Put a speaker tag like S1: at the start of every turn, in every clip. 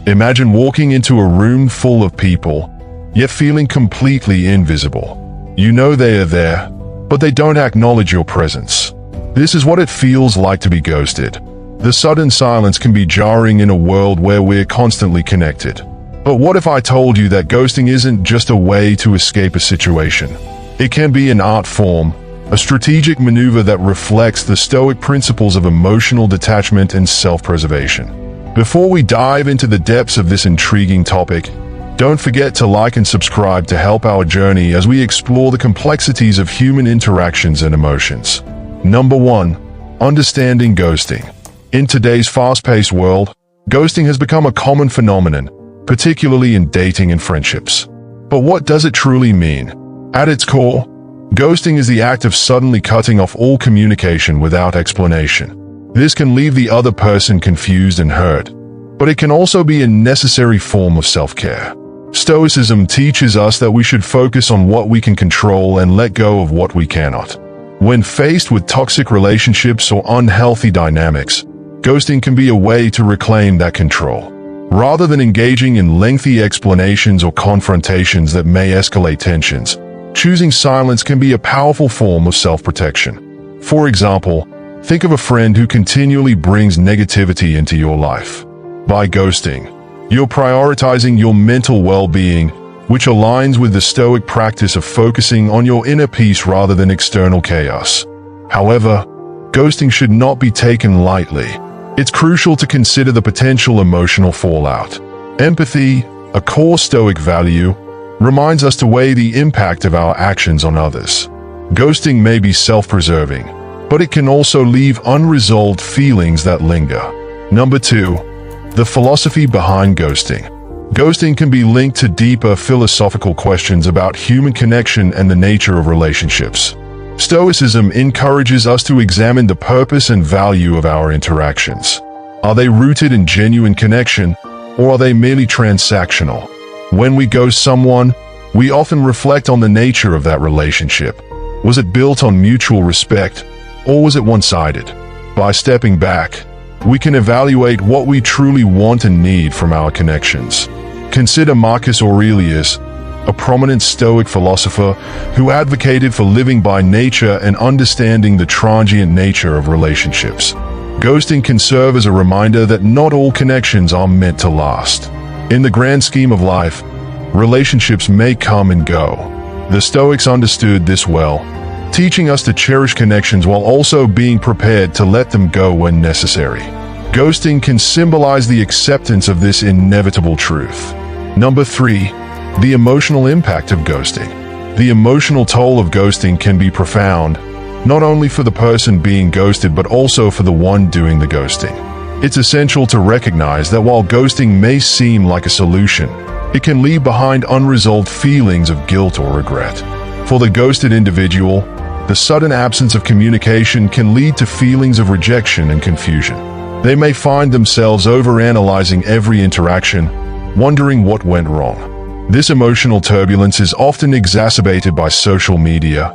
S1: Imagine walking into a room full of people, yet feeling completely invisible. You know they are there, but they don't acknowledge your presence. This is what it feels like to be ghosted. The sudden silence can be jarring in a world where we're constantly connected. But what if I told you that ghosting isn't just a way to escape a situation? It can be an art form, a strategic maneuver that reflects the Stoic principles of emotional detachment and self-preservation. Before we dive into the depths of this intriguing topic, don't forget to like and subscribe to help our journey as we explore the complexities of human interactions and emotions. Number 1. Understanding ghosting. In today's fast-paced world, ghosting has become a common phenomenon, particularly in dating and friendships. But what does it truly mean? At its core, ghosting is the act of suddenly cutting off all communication without explanation. This can leave the other person confused and hurt, but it can also be a necessary form of self-care. Stoicism teaches us that we should focus on what we can control and let go of what we cannot. When faced with toxic relationships or unhealthy dynamics, ghosting can be a way to reclaim that control. Rather than engaging in lengthy explanations or confrontations that may escalate tensions, choosing silence can be a powerful form of self-protection. For example, think of a friend who continually brings negativity into your life. By ghosting, you're prioritizing your mental well-being, which aligns with the Stoic practice of focusing on your inner peace rather than external chaos. However, ghosting should not be taken lightly. It's crucial to consider the potential emotional fallout. Empathy, a core Stoic value, reminds us to weigh the impact of our actions on others. Ghosting may be self-preserving, but it can also leave unresolved feelings that linger. Number 2. The philosophy behind ghosting. Ghosting can be linked to deeper philosophical questions about human connection and the nature of relationships. Stoicism encourages us to examine the purpose and value of our interactions. Are they rooted in genuine connection, or are they merely transactional? When we ghost someone, we often reflect on the nature of that relationship. Was it built on mutual respect, or was it one-sided? By stepping back, we can evaluate what we truly want and need from our connections. Consider Marcus Aurelius, a prominent Stoic philosopher who advocated for living by nature and understanding the transient nature of relationships. Ghosting can serve as a reminder that not all connections are meant to last. In the grand scheme of life, relationships may come and go. The Stoics understood this well, teaching us to cherish connections while also being prepared to let them go when necessary. Ghosting can symbolize the acceptance of this inevitable truth. Number 3. The emotional impact of ghosting. The emotional toll of ghosting can be profound, not only for the person being ghosted but also for the one doing the ghosting. It's essential to recognize that while ghosting may seem like a solution, it can leave behind unresolved feelings of guilt or regret. For the ghosted individual, the sudden absence of communication can lead to feelings of rejection and confusion. They may find themselves overanalyzing every interaction, wondering what went wrong. This emotional turbulence is often exacerbated by social media,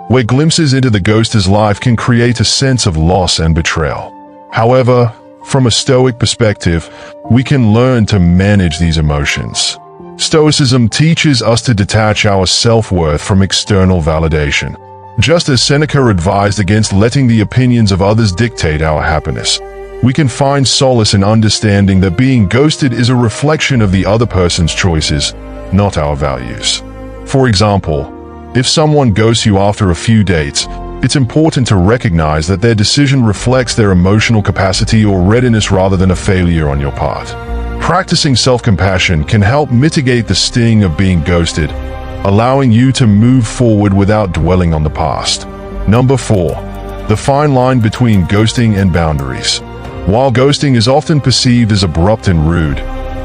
S1: where glimpses into the ghoster's life can create a sense of loss and betrayal. However, from a Stoic perspective, we can learn to manage these emotions. Stoicism teaches us to detach our self-worth from external validation. Just as Seneca advised against letting the opinions of others dictate our happiness, we can find solace in understanding that being ghosted is a reflection of the other person's choices, not our values. For example, if someone ghosts you after a few dates, it's important to recognize that their decision reflects their emotional capacity or readiness rather than a failure on your part. Practicing self-compassion can help mitigate the sting of being ghosted, allowing you to move forward without dwelling on the past. Number 4. The fine line between ghosting and boundaries. While ghosting is often perceived as abrupt and rude,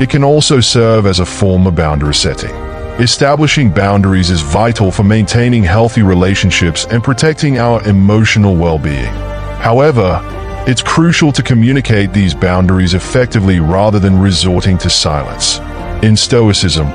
S1: it can also serve as a form of boundary setting. Establishing boundaries is vital for maintaining healthy relationships and protecting our emotional well-being. However, it's crucial to communicate these boundaries effectively rather than resorting to silence. In Stoicism,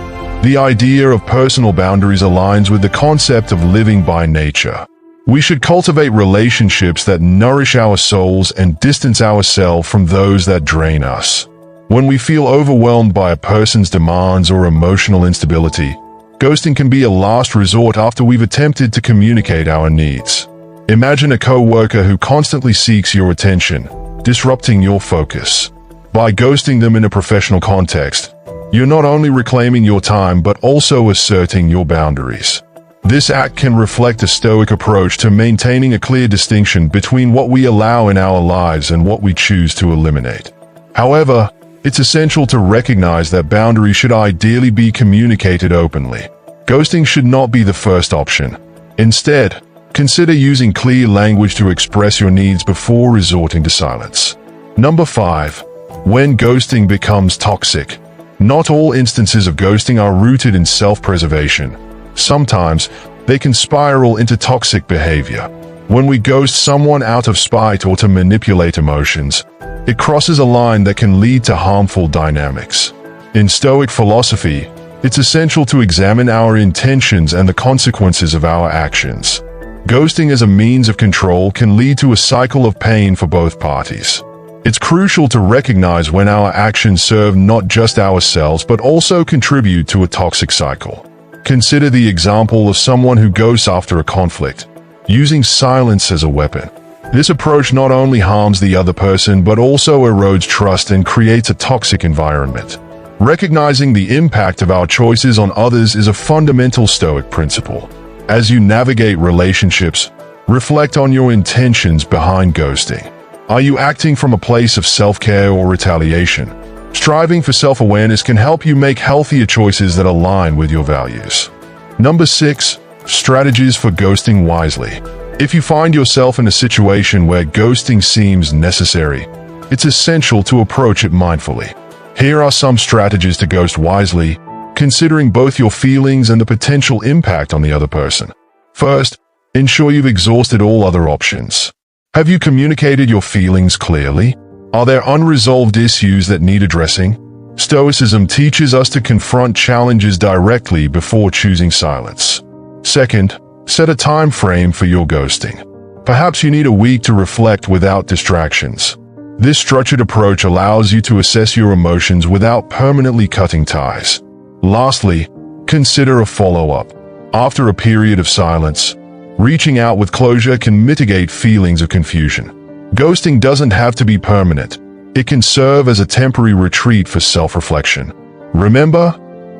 S1: the idea of personal boundaries aligns with the concept of living by nature. We should cultivate relationships that nourish our souls and distance ourselves from those that drain us. When we feel overwhelmed by a person's demands or emotional instability, ghosting can be a last resort after we've attempted to communicate our needs. Imagine a co-worker who constantly seeks your attention, disrupting your focus. By ghosting them in a professional context, you're not only reclaiming your time but also asserting your boundaries. This act can reflect a Stoic approach to maintaining a clear distinction between what we allow in our lives and what we choose to eliminate. However, it's essential to recognize that boundaries should ideally be communicated openly. Ghosting should not be the first option. Instead, consider using clear language to express your needs before resorting to silence. Number 5. When ghosting becomes toxic. Not all instances of ghosting are rooted in self-preservation. Sometimes, they can spiral into toxic behavior. When we ghost someone out of spite or to manipulate emotions, it crosses a line that can lead to harmful dynamics. In Stoic philosophy, it's essential to examine our intentions and the consequences of our actions. Ghosting as a means of control can lead to a cycle of pain for both parties. It's crucial to recognize when our actions serve not just ourselves but also contribute to a toxic cycle. Consider the example of someone who ghosts after a conflict, using silence as a weapon. This approach not only harms the other person but also erodes trust and creates a toxic environment. Recognizing the impact of our choices on others is a fundamental Stoic principle. As you navigate relationships, reflect on your intentions behind ghosting. Are you acting from a place of self-care or retaliation? Striving for self-awareness can help you make healthier choices that align with your values. Number 6. Strategies for ghosting wisely. If you find yourself in a situation where ghosting seems necessary, it's essential to approach it mindfully. Here are some strategies to ghost wisely, considering both your feelings and the potential impact on the other person. First, ensure you've exhausted all other options. Have you communicated your feelings clearly? Are there unresolved issues that need addressing? Stoicism teaches us to confront challenges directly before choosing silence. Second, set a time frame for your ghosting. Perhaps you need a week to reflect without distractions. This structured approach allows you to assess your emotions without permanently cutting ties. Lastly, consider a follow-up. After a period of silence, reaching out with closure can mitigate feelings of confusion. Ghosting doesn't have to be permanent. It can serve as a temporary retreat for self-reflection. Remember,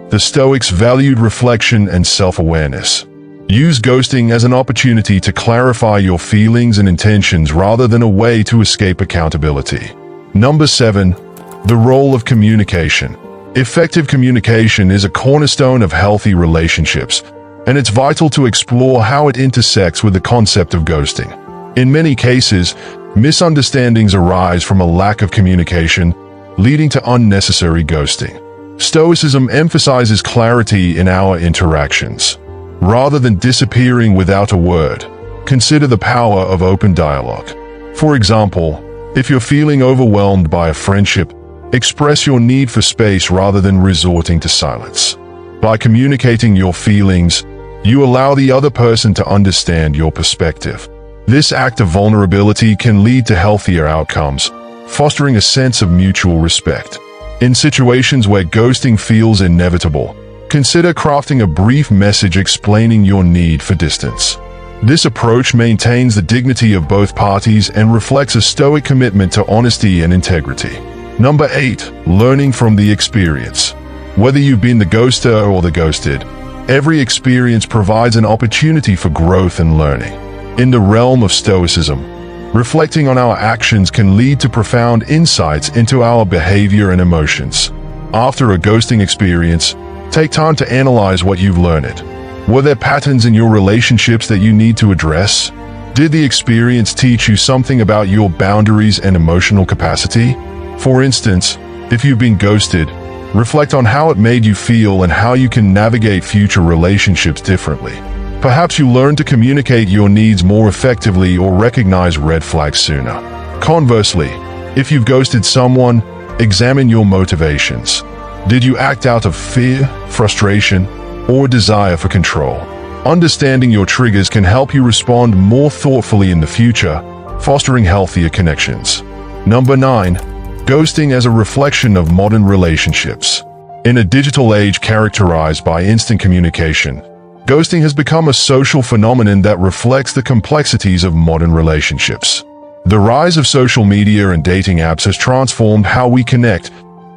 S1: the Stoics valued reflection and self-awareness. Use ghosting as an opportunity to clarify your feelings and intentions rather than a way to escape accountability. Number 7. The role of communication. Effective communication is a cornerstone of healthy relationships, and it's vital to explore how it intersects with the concept of ghosting. In many cases, misunderstandings arise from a lack of communication, leading to unnecessary ghosting. Stoicism emphasizes clarity in our interactions. Rather than disappearing without a word, consider the power of open dialogue. For example, if you're feeling overwhelmed by a friendship, express your need for space rather than resorting to silence. By communicating your feelings, you allow the other person to understand your perspective. This act of vulnerability can lead to healthier outcomes, fostering a sense of mutual respect. In situations where ghosting feels inevitable, consider crafting a brief message explaining your need for distance. This approach maintains the dignity of both parties and reflects a Stoic commitment to honesty and integrity. Number 8. Learning from the experience. Whether you've been the ghoster or the ghosted, every experience provides an opportunity for growth and learning. In the realm of Stoicism, reflecting on our actions can lead to profound insights into our behavior and emotions. After a ghosting experience, take time to analyze what you've learned. Were there patterns in your relationships that you need to address? Did the experience teach you something about your boundaries and emotional capacity? For instance, if you've been ghosted, reflect on how it made you feel and how you can navigate future relationships differently. Perhaps you learn to communicate your needs more effectively or recognize red flags sooner. Conversely, if you've ghosted someone, examine your motivations. Did you act out of fear, frustration, or desire for control? Understanding your triggers can help you respond more thoughtfully in the future, fostering healthier connections. Number 9. ghosting as a reflection of modern relationships. In a digital age characterized by instant communication, ghosting has become a social phenomenon that reflects the complexities of modern relationships. The rise of social media and dating apps has transformed how we connect,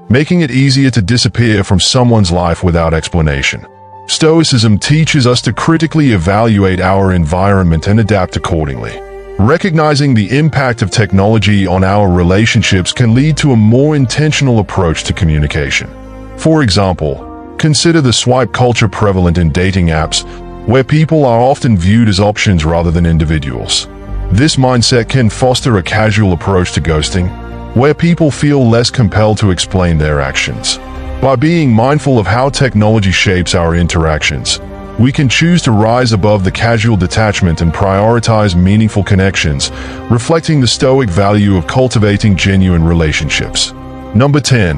S1: making it easier to disappear from someone's life without explanation. Stoicism teaches us to critically evaluate our environment and adapt accordingly. Recognizing the impact of technology on our relationships can lead to a more intentional approach to communication. For example, consider the swipe culture prevalent in dating apps, where people are often viewed as options rather than individuals. This mindset can foster a casual approach to ghosting, where people feel less compelled to explain their actions. By being mindful of how technology shapes our interactions, we can choose to rise above the casual detachment and prioritize meaningful connections, reflecting the Stoic value of cultivating genuine relationships. Number 10.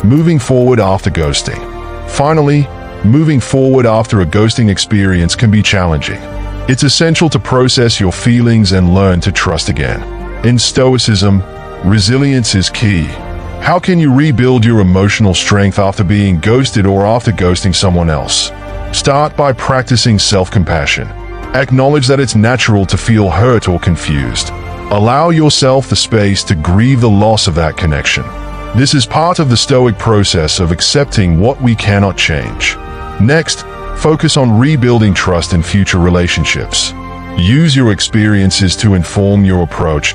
S1: Moving forward after ghosting. Finally, moving forward after a ghosting experience can be challenging. It's essential to process your feelings and learn to trust again. In Stoicism, resilience is key. How can you rebuild your emotional strength after being ghosted or after ghosting someone else? Start by practicing self-compassion. Acknowledge that it's natural to feel hurt or confused. Allow yourself the space to grieve the loss of that connection. This is part of the Stoic process of accepting what we cannot change. Next, focus on rebuilding trust in future relationships. Use your experiences to inform your approach,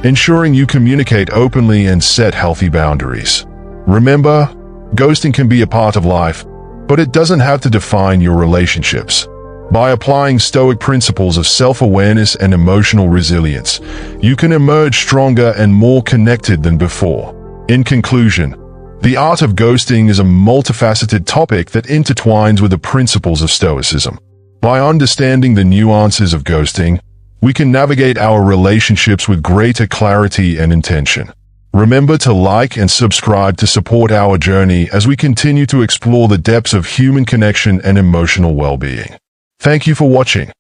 S1: ensuring you communicate openly and set healthy boundaries. Remember, ghosting can be a part of life, but it doesn't have to define your relationships. By applying Stoic principles of self-awareness and emotional resilience, you can emerge stronger and more connected than before. In conclusion, the art of ghosting is a multifaceted topic that intertwines with the principles of Stoicism. By understanding the nuances of ghosting, we can navigate our relationships with greater clarity and intention. Remember to like and subscribe to support our journey as we continue to explore the depths of human connection and emotional well-being. Thank you for watching.